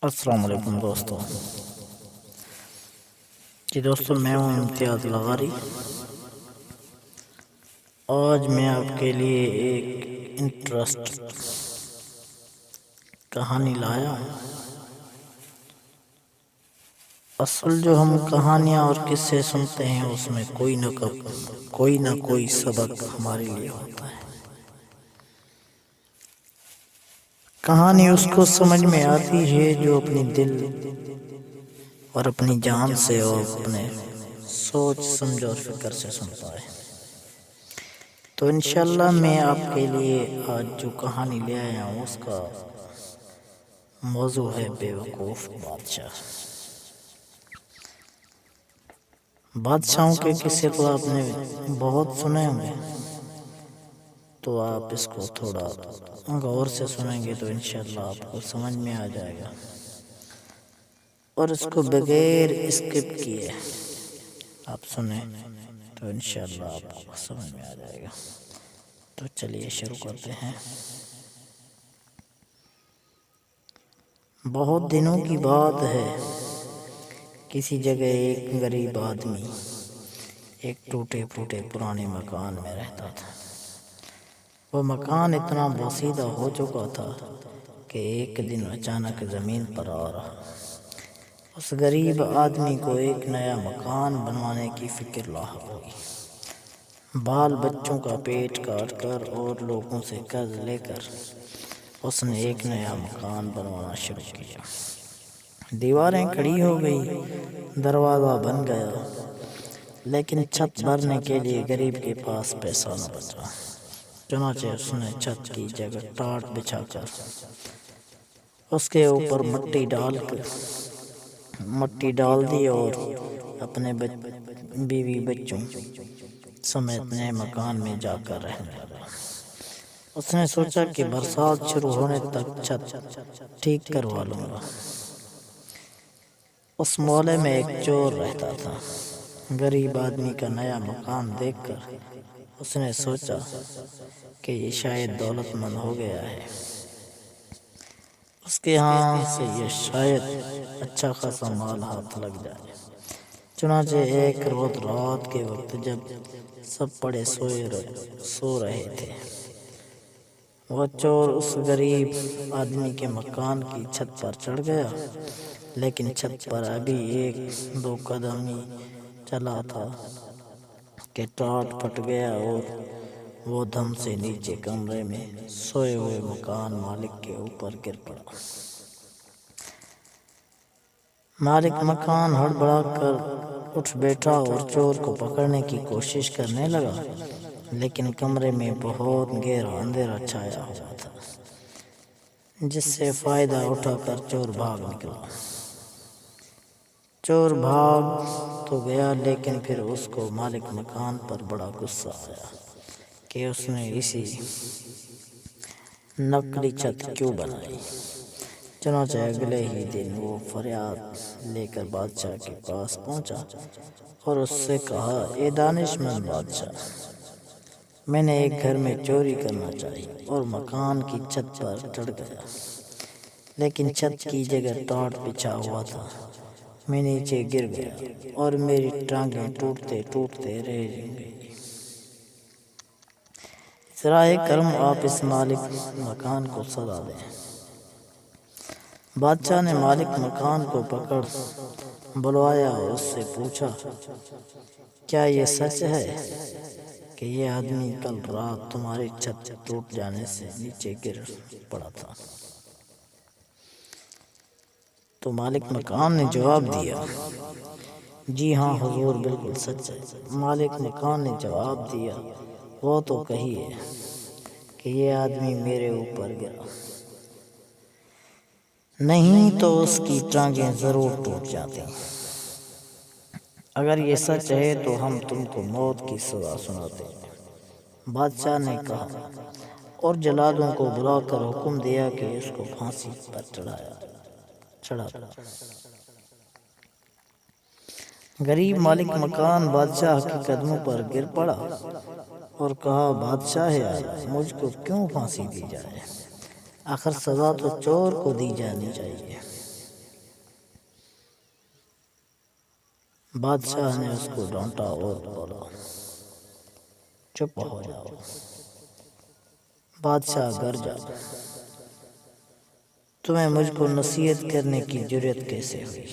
السلام علیکم دوستو میں ہوں امتیاز لغاری۔ آج میں آپ کے لیے ایک انٹرسٹ کہانی لایا ہوں۔ اصل جو ہم کہانیاں اور قصے سنتے ہیں اس میں کوئی نہ کوئی سبق ہمارے لیے ہوتا ہے۔ کہانی اس کو سمجھ میں آتی ہے جو اپنی دل اور اپنی جان سے اور اپنے سوچ سمجھ اور فکر سے سنتا ہے۔ تو انشاءاللہ میں آپ کے لیے آج جو کہانی لے آیا ہوں اس کا موضوع ہے بے وقوف بادشاہ۔ بادشاہوں کے قصے تو آپ نے بہت سنے ہوں گے، تو آپ اس کو تھوڑا غور سے سنیں گے تو انشاءاللہ آپ کو سمجھ میں آ جائے گا، اور اس کو بغیر اسکپ کیے آپ سنیں تو انشاءاللہ آپ کو سمجھ میں آ جائے گا۔ تو چلیے شروع کرتے ہیں۔ بہت دنوں کی بات ہے، کسی جگہ ایک غریب آدمی ایک ٹوٹے پھوٹے پرانے مکان میں رہتا تھا۔ وہ مکان اتنا بوسیدہ ہو چکا تھا کہ ایک دن اچانک زمین پر آ رہا۔ اس غریب آدمی کو ایک نیا مکان بنوانے کی فکر لاحق ہوئی۔ بال بچوں کا پیٹ کاٹ کر اور لوگوں سے قرض لے کر اس نے ایک نیا مکان بنوانا شروع کیا۔ دیواریں کھڑی ہو گئی، دروازہ بن گیا، لیکن چھت بھرنے کے لیے غریب کے پاس پیسہ نہ بچا۔ چنانچہ اس نے چھت کی جگہ ٹاٹ بچھا کر اس کے اوپر مٹی ڈال دی اور اپنے بیوی بچوں سمیت نئے مکان میں جا کر رہنے لگا۔ اس نے سوچا کہ برسات شروع ہونے تک چھت ٹھیک کروا لوں گا۔ اس محلے میں ایک چور رہتا تھا۔ غریب آدمی کا نیا مکان دیکھ کر اس نے سوچا کہ یہ شاید دولت مند ہو گیا ہے، اس کے ہاں سے یہ شاید اچھا خاصا مال ہاتھ لگ جائے۔ چنانچہ ایک روز رات کے وقت جب سب پڑے سو رہے تھے، وہ چور اس غریب آدمی کے مکان کی چھت پر چڑھ گیا، لیکن چھت پر ابھی ایک دو قدم ہی چلا تھا کہ ٹاٹ پھٹ گیا اور وہ دم سے نیچے کمرے میں سوئے ہوئے مکان مالک کے اوپر گر پڑا۔ مالک مکان ہڑبڑا کر اٹھ بیٹھا اور چور کو پکڑنے کی کوشش کرنے لگا، لیکن کمرے میں بہت گہرا اندھیرا چھایا ہوا تھا، جس سے فائدہ اٹھا کر چور بھاگ نکلا۔ چور بھاگ تو گیا، لیکن پھر اس کو مالک مکان پر بڑا غصہ آیا کہ اس نے اسی نقلی چھت کیوں بنائی۔ چنانچہ اگلے ہی دن وہ فریاد لے کر بادشاہ کے پاس پہنچا اور اس سے کہا، اے دانش مند بادشاہ، میں نے ایک گھر میں چوری کرنا چاہی اور مکان کی چھت پر چڑھ گیا، لیکن چھت کی جگہ ٹاٹ بچھا ہوا تھا۔ میں نیچے گر گیا اور میری ٹانگیں ٹوٹتے ٹوٹتے رہ گئی۔ ذرائع کرم آپ اس مالک مکان کو سزا دیں۔ بادشاہ نے مالک مکان کو پکڑ بلوایا اور اس سے پوچھا، کیا یہ سچ ہے کہ یہ آدمی کل رات تمہاری چھت ٹوٹ جانے سے نیچے گر پڑا تھا؟ تو مالک مکان نے جواب دیا، جی ہاں حضور، بالکل سچ ہے۔ مالک مکان نے جواب دیا، وہ تو کہیے کہ یہ آدمی میرے اوپر گرا، نہیں تو اس کی ٹانگیں ضرور ٹوٹ جاتی۔ اگر یہ سچ ہے تو ہم تم کو موت کی سزا سناتے ہیں۔ بادشاہ نے کہا اور جلادوں کو بلا کر حکم دیا کہ اس کو پھانسی پر چڑھا دو۔ غریب مالک مکان بادشاہ کے قدموں پر گر پڑا اور کہا، بادشاہ اعظم، مجھ کو کیوں پھانسی دی جائے؟ آخر سزا تو چور کو دی جانی چاہیے۔ بادشاہ نے اس کو ڈانٹا اور بولا چپ ہو جاؤ، بادشاہ گھر جا، تمہیں مجھ کو نصیحت کرنے کی جرأت کیسے ہوئی؟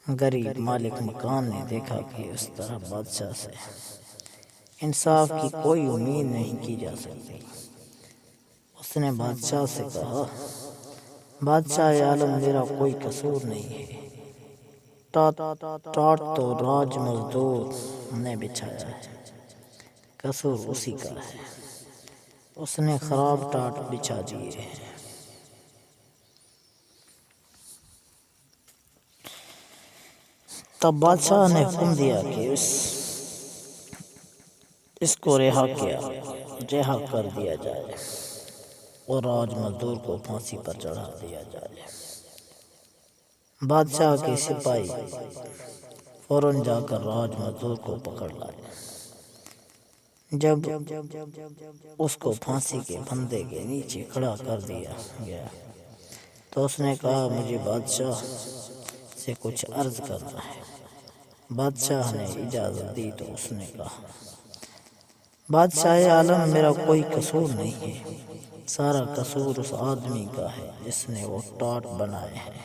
غریب مالک مکان نے دیکھا کہ اس طرح بادشاہ سے انصاف کی کوئی امید نہیں کی جا سکتی۔ اس نے بادشاہ سے کہا، بادشاہ عالم میرا کوئی قصور نہیں ہے، ٹاٹ تو راج مزدور نے بچھایا ہے، قصور اسی کا ہے، اس نے خراب ٹاٹ بچھا دیے ہیں۔ تب بادشاہ نے حکم دیا کہ اس کو رہا کر دیا جائے اور راج مزدور کو پھانسی پر چڑھا دیا جائے۔ بادشاہ کے سپاہی فوراً جا کر راج مزدور کو پکڑ لائے۔ جب اس کو پھانسی کے پھندے کے نیچے کھڑا کر دیا گیا تو اس نے کہا، مجھے بادشاہ سے کچھ عرض کرنا ہے۔ بادشاہ نے اجازت دی تو اس نے کہا، بادشاہ عالم میرا کوئی قصور نہیں ہے، سارا قصور اس آدمی کا ہے جس نے وہ ٹاٹ بنائے ہیں۔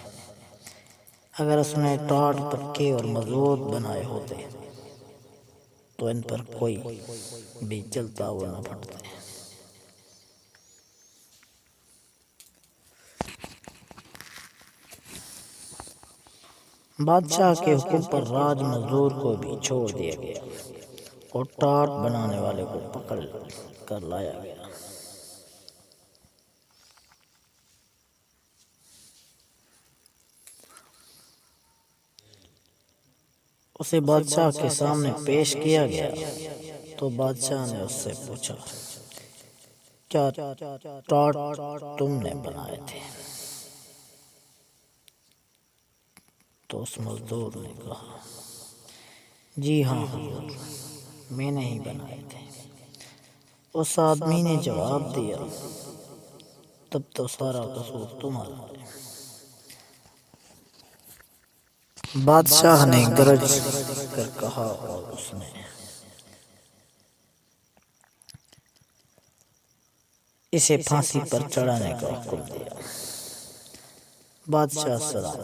اگر اس نے ٹاٹ پکے اور مضبوط بنائے ہوتے تو ان پر کوئی بھی چلتا وہ نہ پھٹتے۔ بادشاہ کے حکم پر راج مزدور کو بھی چھوڑ دیا گیا اور ٹاٹ بنانے والے کو پکڑ کر لایا گیا۔ اسے بادشاہ کے سامنے پیش کیا گیا تو بادشاہ نے اس سے پوچھا، کیا ٹاٹ تم نے بنائے تھے؟ تو اس مزدور نے کہا، جی ہاں حضور، میں نے ہی بنائے تھے۔ اس آدمی نے جواب دیا، تب تو سارا قصور تمہارا ہے۔ بادشاہ نے گرج کر کہا اور اس نے اسے پھانسی پر چڑھانے کا حکم دیا۔ بادشاہ سلام،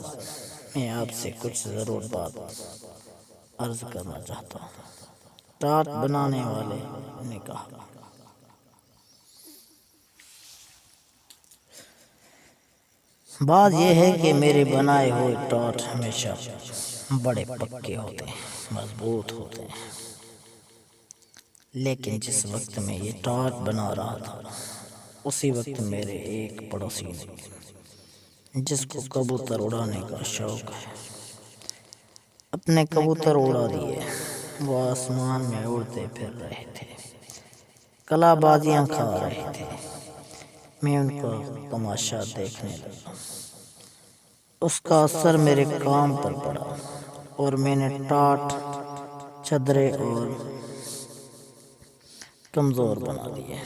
میں آپ سے کچھ ضرور بات عرض کرنا چاہتا ہوں۔ ٹاٹ بنانے والے نے کہا، بات یہ ہے کہ میرے بنائے ہوئے ٹاٹ ہمیشہ بڑے پکے ہوتے ہیں، مضبوط ہوتے ہیں، لیکن جس وقت میں یہ ٹاٹ بنا رہا تھا اسی وقت میرے ایک پڑوسی نے، جس کو کبوتر اڑانے کا شوق ہے، اپنے کبوتر اڑا دیے۔ وہ آسمان میں اڑتے پھر رہے تھے، کلا بازیاں کھا رہے تھے۔ میں ان کا تماشا دیکھنے لگا، اس کا اثر میرے کام پر پڑا اور میں نے ٹاٹ چھدرے اور کمزور بنا دیے۔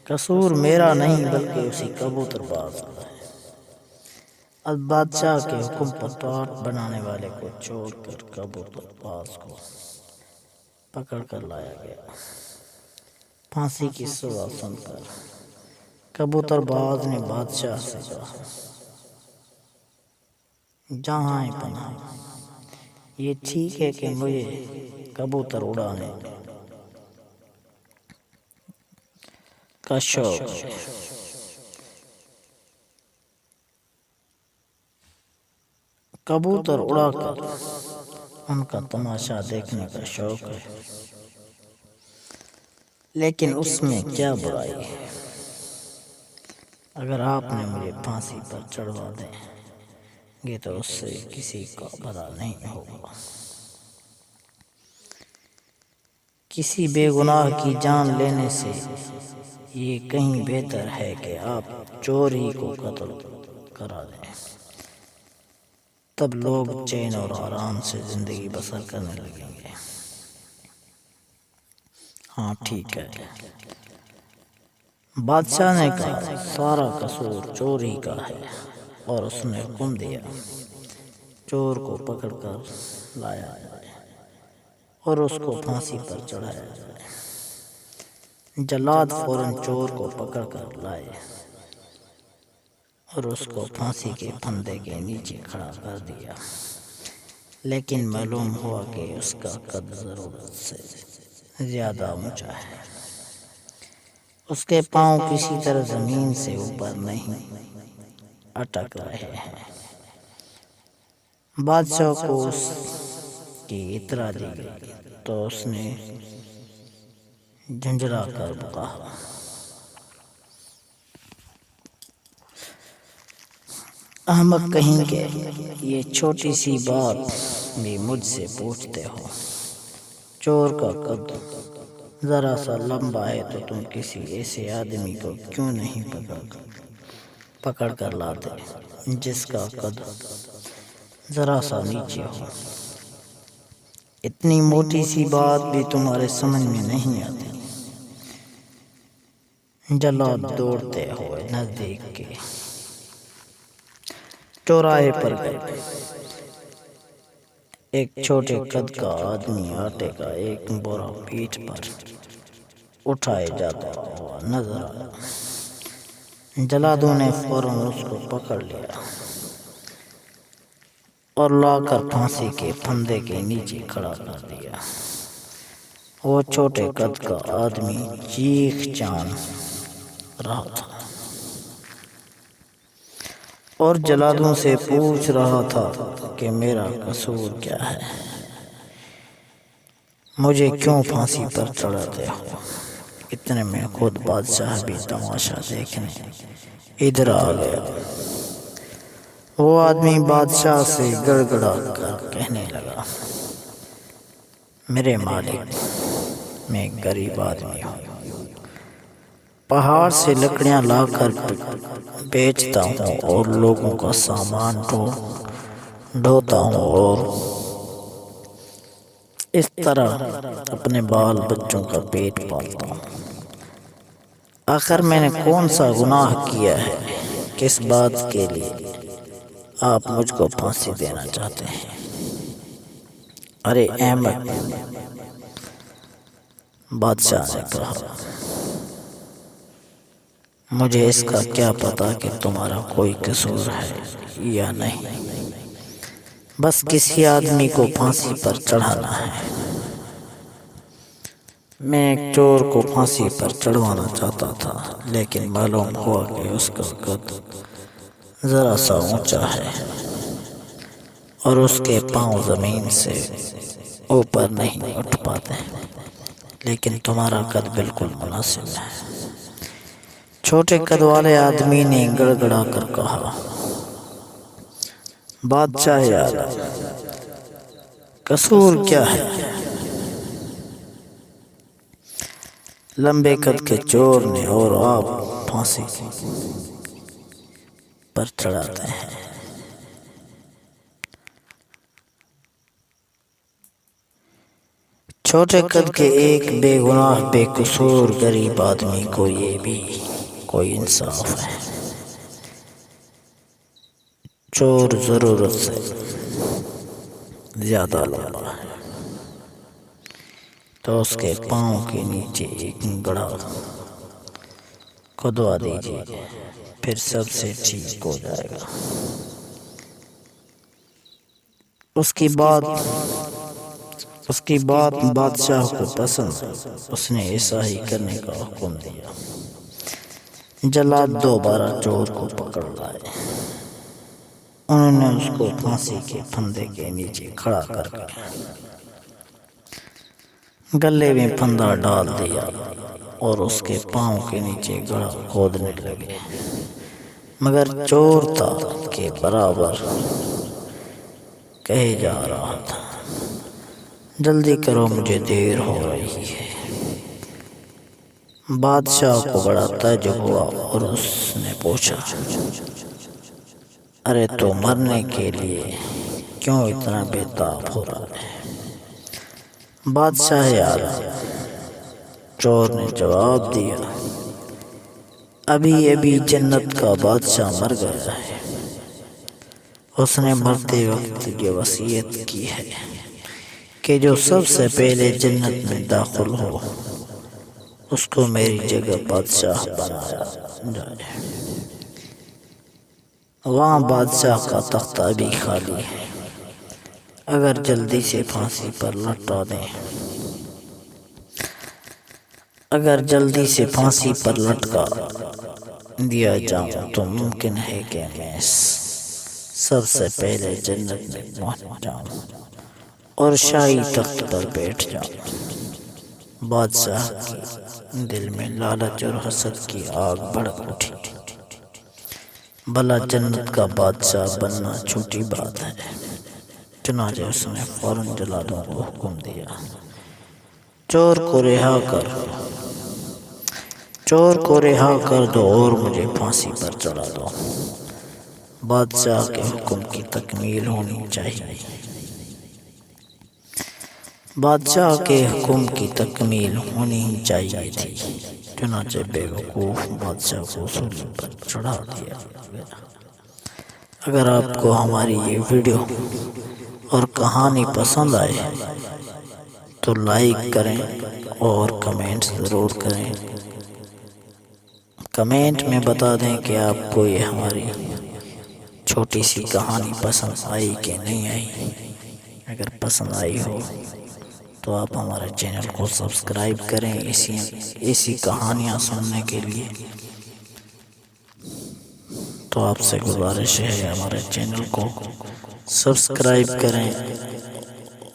قصور میرا نہیں بلکہ اسی کبوتر باز کا ہے۔ اب بادشاہ کے حکم پر ٹاٹ بنانے والے کو چھوڑ کر کبوتر باز کو پکڑ کر لایا گیا۔ پھانسی کی سزا سن کر کبوتر باز نے بادشاہ سے کہا، جہاں پناہ، یہ ٹھیک ہے کہ مجھے کبوتر اڑانے کا شوق ہے، کبوتر اڑا کر ان کا تماشا دیکھنے کا شوق ہے، لیکن اس میں کیا برائی ہے؟ اگر آپ نے مجھے پھانسی پر چڑھوا دیں گے تو اس سے کسی کا بھلا نہیں ہوگا۔ کسی بے گناہ کی جان لینے سے یہ کہیں بہتر ہے کہ آپ چور ہی کو قتل کرا دیں، تب لوگ چین اور آرام سے زندگی بسر کرنے لگیں گے۔ ہاں ٹھیک ہے، بادشاہ نے کہا، سارا قصور چور ہی کا ہے، اور اس نے حکم دیا، چور کو پکڑ کر لایا جائے اور اس کو پھانسی پر چڑھایا جائے۔ جلاد فوراً چور کو پکڑ کر لائے اور اس کو پھانسی کے پھندے کے نیچے کھڑا کر دیا، لیکن معلوم ہوا کہ اس کا قد ضرورت سے زیادہ اونچا ہے۔ اس کے پاؤں کسی طرح زمین سے اوپر نہیں اٹک رہے ہیں۔ بادشاہ کو اس کی اطلاع دی گئی تو اس نے جھنجھلا کر کہا، احمق کہیں گے، یہ چھوٹی سی بات بھی مجھ سے پوچھتے ہو؟ چور کا قد ذرا سا لمبا ہے تو تم کسی ایسے آدمی کو کیوں نہیں پکڑ کر لاتے جس کا قد ذرا سا نیچے ہو؟ اتنی موٹی سی بات بھی تمہارے سمجھ میں نہیں آتی۔ جلاد دوڑتے ہوئے نزدیک کے چوراہے پر گئے۔ ایک چھوٹے قد کا آدمی آٹے کا ایک بورا پیٹھ پر اٹھائے جاتا ہوا نظر آیا۔ جلادوں نے فوراً اس کو پکڑ لیا اور لا کر پھانسی کے پھندے کے نیچے کھڑا کر دیا۔ وہ چھوٹے قد کا آدمی چیخ چان رہا تھا اور جلادوں سے پوچھ رہا تھا کہ میرا قصور کیا ہے؟ مجھے کیوں پھانسی پر چڑھاتے ہو؟ اتنے میں خود بادشاہ بھی تماشا دیکھنے ادھر آ گیا۔ وہ آدمی بادشاہ سے گڑ گڑا کر کہنے لگا، میرے مالک، میں ایک غریب آدمی ہوں، پہاڑ سے لکڑیاں لا کر بیچتا ہوں اور لوگوں کا سامان ڈھوتا ہوں اور اس طرح اپنے بال بچوں کا پیٹ پالتا ہوں۔ آخر میں نے کون سا گناہ کیا ہے؟ کس بات کے لیے آپ مجھ کو پھانسی دینا چاہتے ہیں؟ ارے احمد، بادشاہ نے کہا، مجھے اس کا کیا پتا کہ تمہارا کوئی قصور ہے یا نہیں، بس کسی آدمی کو پھانسی پر چڑھانا ہے۔ میں ایک چور کو پھانسی پر چڑھوانا چاہتا تھا، لیکن معلوم ہوا کہ اس کا قد ذرا سا اونچا ہے اور اس کے پاؤں زمین سے اوپر نہیں اٹھ پاتے، لیکن تمہارا قد بالکل مناسب ہے۔ چھوٹے قد والے آدمی نے گڑ گڑا کر کہا، بادشاہ اعلیٰ، قصور کیا ہے؟ لمبے قد کے چور نے اور آپ پھانسی پر چڑھاتے ہیں۔ چھوٹے قد کے ایک بے گناہ بے قصور غریب آدمی کو یہ بھی کوئی انصاف ہے؟ چور ضرورت سے زیادہ لمبا ہے تو اس کے پاؤں کے نیچے ایک گڑھا کھدوا دیجیے، پھر سب سے ٹھیک ہو جائے گا۔ اس کی بات بادشاہ کو پسند، اس نے ایسا ہی کرنے کا حکم دیا۔ جلاد دوبارہ چور کو پکڑ لائے۔ انہوں نے اس کو پھانسی کے پھندے کے نیچے کھڑا کر کے گلے میں پھندا ڈال دیا اور اس کے پاؤں کے نیچے گڑھا کھودنے لگے، مگر چور تھا کہ برابر کہے جا رہا تھا، جلدی کرو مجھے دیر ہو رہی ہے۔ بادشاہ کو بڑا تعجب ہوا اور اس نے پوچھا، ارے تو مرنے کے لیے کیوں اتنا بے تاب ہو رہا ہے؟ بادشاہ اعلیٰ، چور نے جواب دیا، ابھی جنت کا بادشاہ مر گیا ہے اس نے مرتے وقت یہ وصیت کی ہے کہ جو سب سے پہلے جنت میں داخل ہو اس کو میری جگہ بادشاہ بنایا جائے۔ وہاں بادشاہ کا تخت ابھی خالی ہے، اگر جلدی سے پھانسی پر لٹا دیں، اگر جلدی سے پھانسی پر لٹکا دیا جاؤں تو ممکن ہے کہ میں سب سے پہلے جنت میں پہنچ جاؤں اور شاہی تخت پر بیٹھ جاؤں۔ بادشاہ کے دل میں لالچ اور حسد کی آگ بھڑک اٹھی۔ بھلا جنت کا بادشاہ بننا چھوٹی بات ہے؟ چنانچہ اس نے فوراً جلادوں کو حکم دیا، چور کو رہا کر، چور کو رہا کر دو اور مجھے پھانسی پر چڑھا دو۔ بادشاہ کے حکم کی تکمیل ہونی چاہیے۔ بادشاہ کے حکم کی تکمیل ہونی چاہیے تھی، چنانچہ بے وقوف بادشاہ کو سولی پر چڑھا دیا گیا۔ اگر آپ کو ہماری یہ ویڈیو اور کہانی پسند آئے تو لائک کریں اور کمنٹ ضرور کریں۔ کمنٹ میں بتا دیں کہ آپ کو یہ ہماری چھوٹی سی کہانی پسند آئی کہ نہیں آئی۔ اگر پسند آئی ہو تو آپ ہمارے چینل کو سبسکرائب کریں ایسی کہانیاں سننے کے لیے۔ تو آپ سے گزارش ہے ہمارے چینل کو سبسکرائب کریں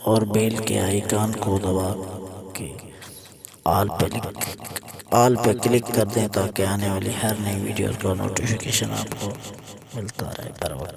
اور بیل کے آئیکن کو دبا کے آل پہ کلک کر دیں تاکہ آنے والی ہر نئی ویڈیوز کا نوٹیفیکیشن آپ کو ملتا رہے۔